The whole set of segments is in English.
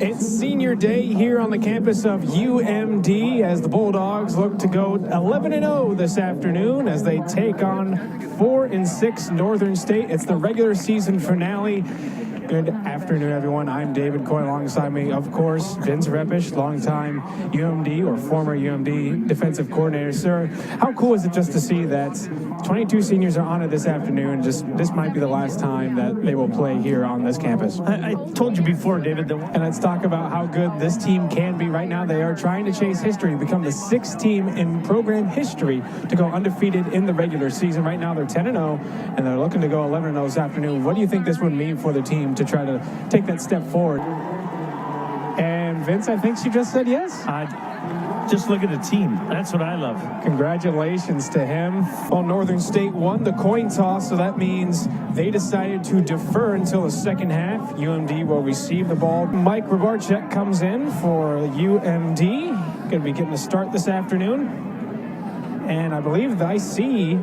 It's senior day here on the campus of UMD as the Bulldogs look to go 11-0 this afternoon as they take on 4-6 Northern State. It's the regular season finale. Good afternoon, everyone. I'm David Coy. Alongside me, of course, Vince Repish, longtime UMD or former UMD defensive coordinator. Sir, how cool is it just to see that 22 seniors are on it this afternoon? Just this might be the last time that they will play here on this campus. I told you before, David. And let's talk about how good this team can be right now. They are trying to chase history, become the 6th team in program history to go undefeated in the regular season. Right now, they're 10-0, and they're looking to go 11-0 this afternoon. What do you think this would mean for the team to try to take that step forward? And Vince, I think she just said yes. Just look at the team. That's what I love. Congratulations to him. Well, Northern State won the coin toss, so that means they decided to defer until the second half. UMD will receive the ball. Mike Rabarchek comes in for UMD. Going to be getting a start this afternoon. And I believe that I see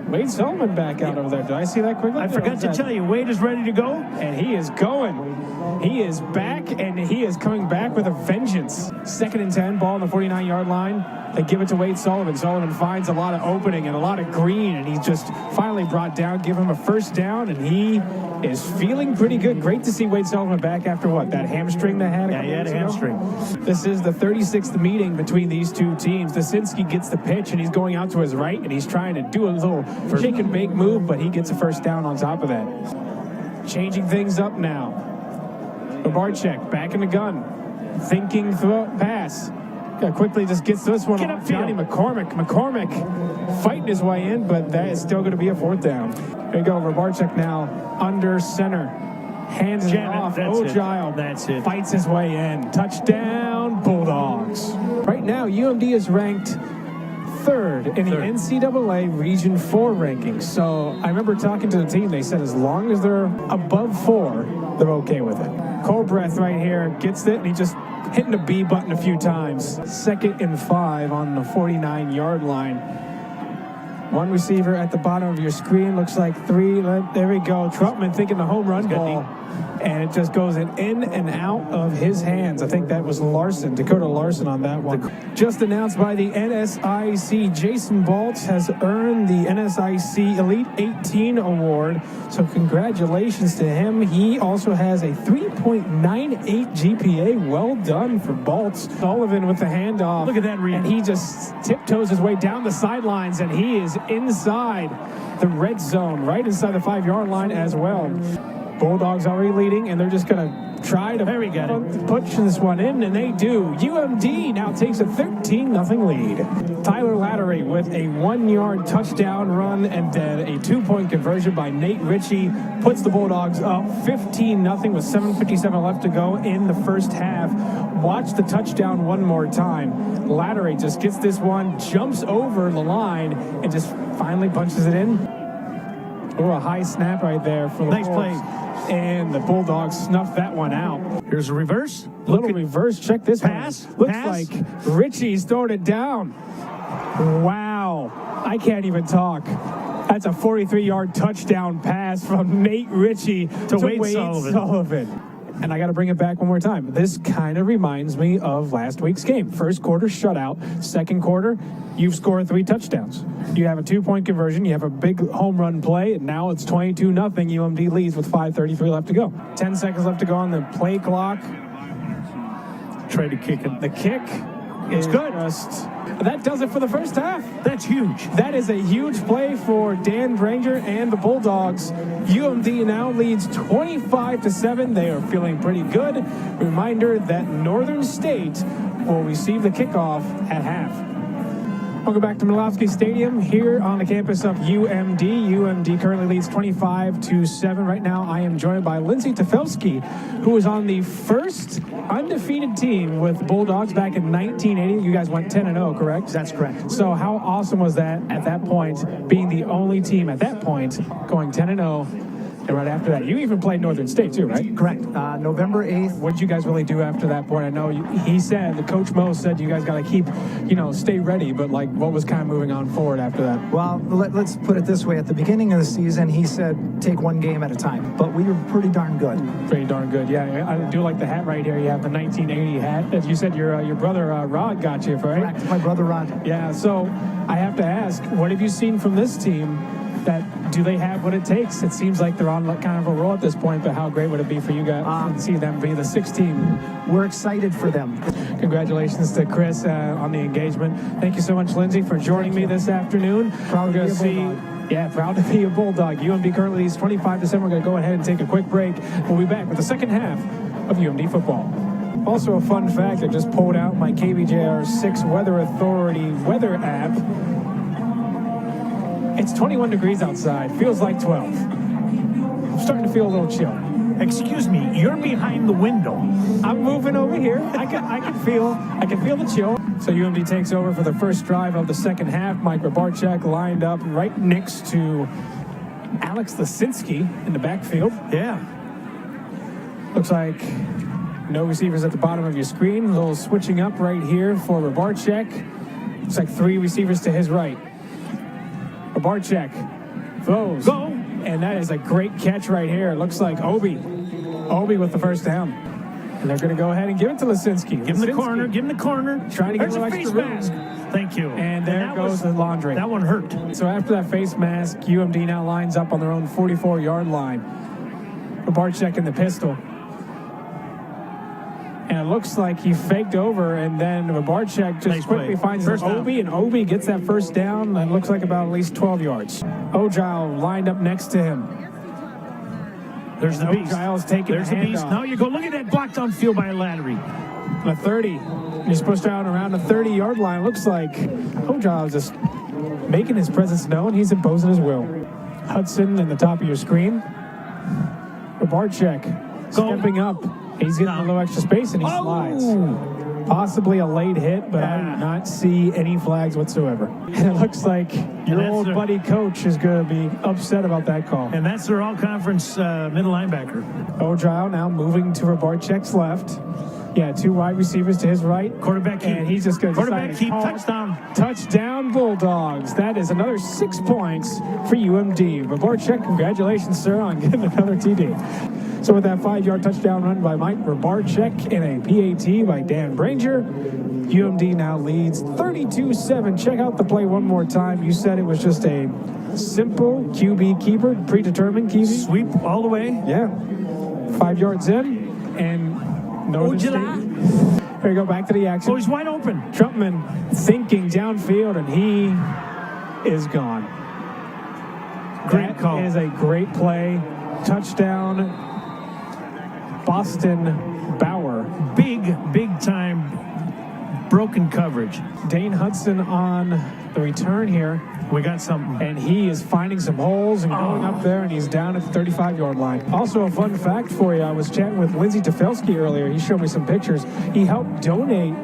Wade Sullivan back out over there. Did I see that quickly? I forgot to tell you, Wade is ready to go. And he is going. He is back, and he is coming back with a vengeance. 2nd and 10, ball on the 49-yard line. They give it to Wade Sullivan. Sullivan finds a lot of opening and a lot of green, and he's just finally brought down, give him a first down, and he is feeling pretty good. Great to see Wade Sullivan back after what, that hamstring they had? Yeah, he had a hamstring. This is the 36th meeting between these two teams. Dasinski gets the pitch, and he's going out to his right, and he's trying to do a little shake and bake move, but he gets a first down on top of that. Changing things up now. Rabarchek back in the gun. Thinking throw pass. Quickly just gets this one off Johnny McCormick. McCormick fighting his way in, but that is still going to be a 4th down. There you go. Rabarchek now under center. Hands it off. Ogile fights his way in. Touchdown, Bulldogs. Right now, UMD is ranked 3rd in the NCAA Region 4 rankings. So I remember talking to the team. They said as long as they're above 4, they're okay with it. Cole Breath right here gets it, and he just hitting the B button a few times. 2nd and 5 on the 49-yard line. One receiver at the bottom of your screen. Looks like 3. There we go. Trutman thinking the home run ball. And it just goes in and out of his hands. I think that was Larson, Dakota Larson on that one. Just announced by the NSIC, Jason Baltz has earned the NSIC Elite 18 award. So congratulations to him. He also has a 3.98 GPA. Well done for Baltz. Sullivan with the handoff. Look at that read. And he just tiptoes his way down the sidelines, and he is inside the red zone, right inside the 5-yard line as well. Bulldogs already leading, and they're just going to try to push this one in, and they do. UMD now takes a 13-0 lead. Tyler Lattery with a 1-yard touchdown run, and then a 2-point conversion by Nate Ritchie puts the Bulldogs up 15-0 with 7:57 left to go in the first half. Watch the touchdown one more time. Lattery just gets this one, jumps over the line, and just finally punches it in. Oh, a high snap right there for the nice play. And the Bulldogs snuffed that one out. Here's a reverse. Little reverse. Check this pass. Looks like Richie's throwing it down. Wow. I can't even talk. That's a 43-yard touchdown pass from Nate Ritchie to Wade Sullivan. And I got to bring it back one more time. This kind of reminds me of last week's game. First quarter shutout. Second quarter, you've scored 3 touchdowns. You have a 2-point conversion. You have a big home run play. And now it's 22-0. UMD leads with 5:33 left to go. 10 seconds left to go on the play clock. Try to kick it. The kick is good. That does it for the first half. That's huge. That is a huge play for Dan Branger and the Bulldogs. UMD now leads 25-7. They are feeling pretty good. Reminder that Northern State will receive the kickoff at half. Welcome back to Milwaukee Stadium here on the campus of UMD. UMD currently leads 25-7. Right now, I am joined by Lindsay Tefelsky, who was on the first undefeated team with Bulldogs back in 1980. You guys went 10-0, correct? That's correct. So how awesome was that at that point, being the only team at that point going 10-0? And right after that, you even played Northern State too, right? Correct. November 8th. What did you guys really do after that point? I know he said, the Coach Mo said you guys got to keep, stay ready, but like what was kind of moving on forward after that? Well, let's put it this way. At the beginning of the season, he said take one game at a time, but we were pretty darn good. Pretty darn good, yeah. I do like the hat right here. You have the 1980 hat. As you said, your brother Rod got you, right? Correct. My brother Rod. Yeah, so I have to ask, what have you seen from this team? Do they have what it takes? It seems like they're on kind of a roll at this point, but how great would it be for you guys to see them be the 6th team? We're excited for them. Congratulations to Chris on the engagement. Thank you so much, Lindsay, for joining me this afternoon. Proud to be a Bulldog. Yeah, proud to be a Bulldog. UMD currently leads 25-7. We're going to go ahead and take a quick break. We'll be back with the second half of UMD football. Also, a fun fact, I just pulled out my KBJR6 Weather Authority weather app. It's 21 degrees outside. Feels like 12. I'm starting to feel a little chill. Excuse me, you're behind the window. I'm moving over here. I can feel the chill. So UMD takes over for the first drive of the second half. Mike Rabarchek lined up right next to Alex Lisinski in the backfield. Yeah. Looks like no receivers at the bottom of your screen. A little switching up right here for Rabarchek. Looks like 3 receivers to his right. Rabarchek throws. Go. And that is a great catch right here. It looks like Obi with the first down. And they're going to go ahead and give it to Lisinski. Give him the corner. Give him the corner. Trying to get There's a a little face extra room. mask. Thank you. And there goes the laundry. That one hurt. So after that face mask, UMD now lines up on their own 44-yard line. Rabarchek in the pistol. And it looks like he faked over, and then Rabarchek just quickly finds Obi, and Obi gets that first down. It looks like about at least 12 yards. Ojile lined up next to him. There's the beast. Ojile's taking There's the beast. Now you go. Look at that block downfield by Lattery. The 30. He's pushed out around the 30-yard line. Looks like Ojile is just making his presence known. He's imposing his will. Hudson in the top of your screen. Rabarchek stepping up. He's getting a little extra space, and he slides. Possibly a late hit, but I did not see any flags whatsoever. And it looks like your old buddy coach is going to be upset about that call. And that's their all-conference middle linebacker. Ojile now moving to Rabarchek's left. Yeah, 2 wide receivers to his right. Quarterback keep. And he's just going to quarterback keep. Touchdown. Touchdown Bulldogs. That is another 6 points for UMD. Rabarchek, congratulations, sir, on getting another TD. So with that 5-yard touchdown run by Mike Rabarchek and a PAT by Dan Branger, UMD now leads 32-7. Check out the play one more time. You said it was just a simple QB keeper, predetermined QB. Sweep all the way. Yeah. 5 yards in, and Northern State. Here we go, back to the action. Oh, he's wide open. Trumpman thinking downfield, and he is gone. Great call. That is a great play. Touchdown. Boston Bauer. Big time broken coverage. Dane Hudson on the return here. We got something. And he is finding some holes and going up there, and he's down at the 35-yard line. Also, a fun fact for you, I was chatting with Lindsay Tefelsky earlier. He showed me some pictures. He helped donate,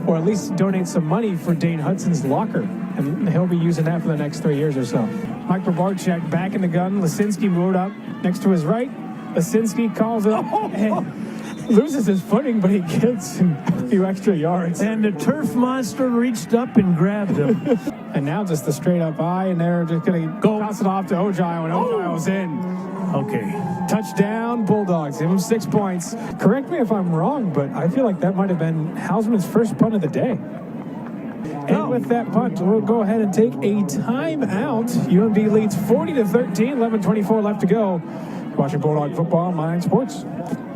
or at least donate some money for Dane Hudson's locker, and he'll be using that for the next 3 years or so. Mike Rabarchek back in the gun. Lisinski moved up next to his right. Lisinski calls it and loses his footing, but he gets a few extra yards. And the turf monster reached up and grabbed him. And now just the straight up eye, and they're just going to toss it off to Ojile, and Ojile's in. Okay. Touchdown, Bulldogs. Give him 6 points. Correct me if I'm wrong, but I feel like that might have been Hausman's first punt of the day. And with that punt, we'll go ahead and take a timeout. UMD leads 40-13, 11:24 left to go. Watching Bulldog football on My 9 Sports.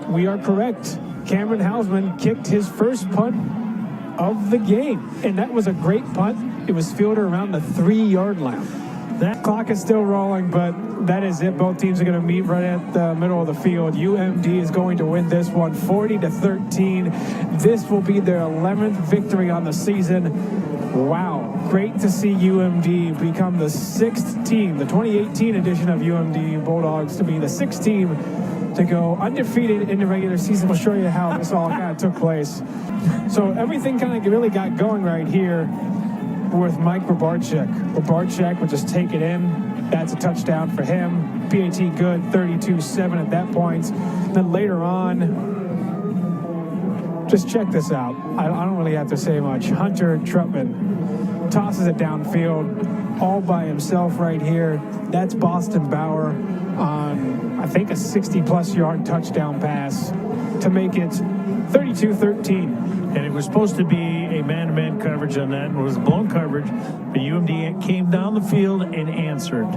We are correct. Cameron Hausman kicked his first punt of the game, and that was a great punt. It was fielded around the 3-yard line. That clock is still rolling, but that is it. Both teams are going to meet right at the middle of the field. UMD is going to win this one 40-13. This will be their 11th victory on the season. Wow, great to see UMD become the 6th team, the 2018 edition of UMD Bulldogs, to be the 6th team to go undefeated in the regular season. We'll show you how this all kind of took place. So everything kind of really got going right here with Mike Rabarchek. Rabarchek would just take it in. That's a touchdown for him. PAT good, 32-7 at that point. Then later on, just check this out. I don't really have to say much. Hunter Trutman tosses it downfield all by himself right here. That's Boston Bauer on, I think, a 60-plus yard touchdown pass to make it 32-13. And it was supposed to be a man-to-man coverage on that. It was blown coverage. But UMD came down the field and answered.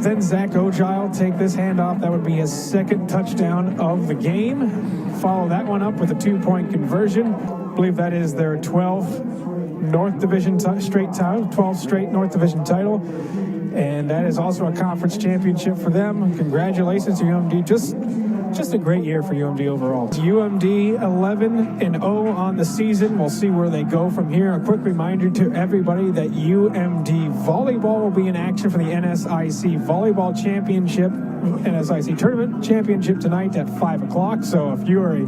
Then Zach Ogile take this handoff. That would be his second touchdown of the game. Follow that one up with a 2-point conversion. I believe that is their 12th North Division straight title, 12th straight North Division title. And that is also a conference championship for them. Congratulations to UMD. Just a great year for UMD overall. UMD 11-0 on the season. We'll see where they go from here. A quick reminder to everybody that UMD volleyball will be in action for the NSIC Volleyball Championship, NSIC Tournament Championship tonight at 5 o'clock. So if you are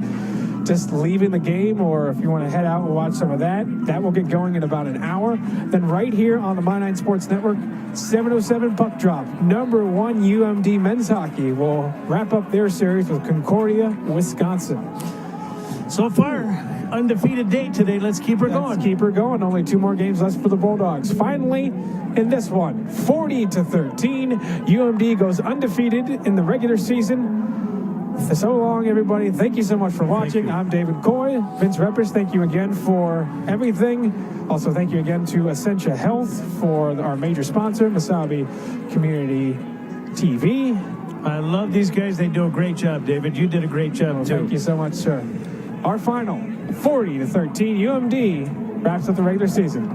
just leaving the game, or if you want to head out and watch some of that will get going in about an hour. Then right here on the My9 Sports Network, 7:07 puck drop. Number 1 UMD men's hockey will wrap up their series with Concordia, Wisconsin. So far, undefeated day today. Let's keep her going. Let's keep her going. Only 2 more games left for the Bulldogs. Finally, in this one, 40-13, UMD goes undefeated in the regular season. So long, everybody. Thank you so much for watching. I'm David Coy. Vince Reppers, thank you again for everything. Also, thank you again to Essentia Health for our major sponsor, Mesabi Community TV. I love these guys. They do a great job, David. You did a great job, too. Thank you so much, sir. Our final, 40-13, UMD wraps up the regular season.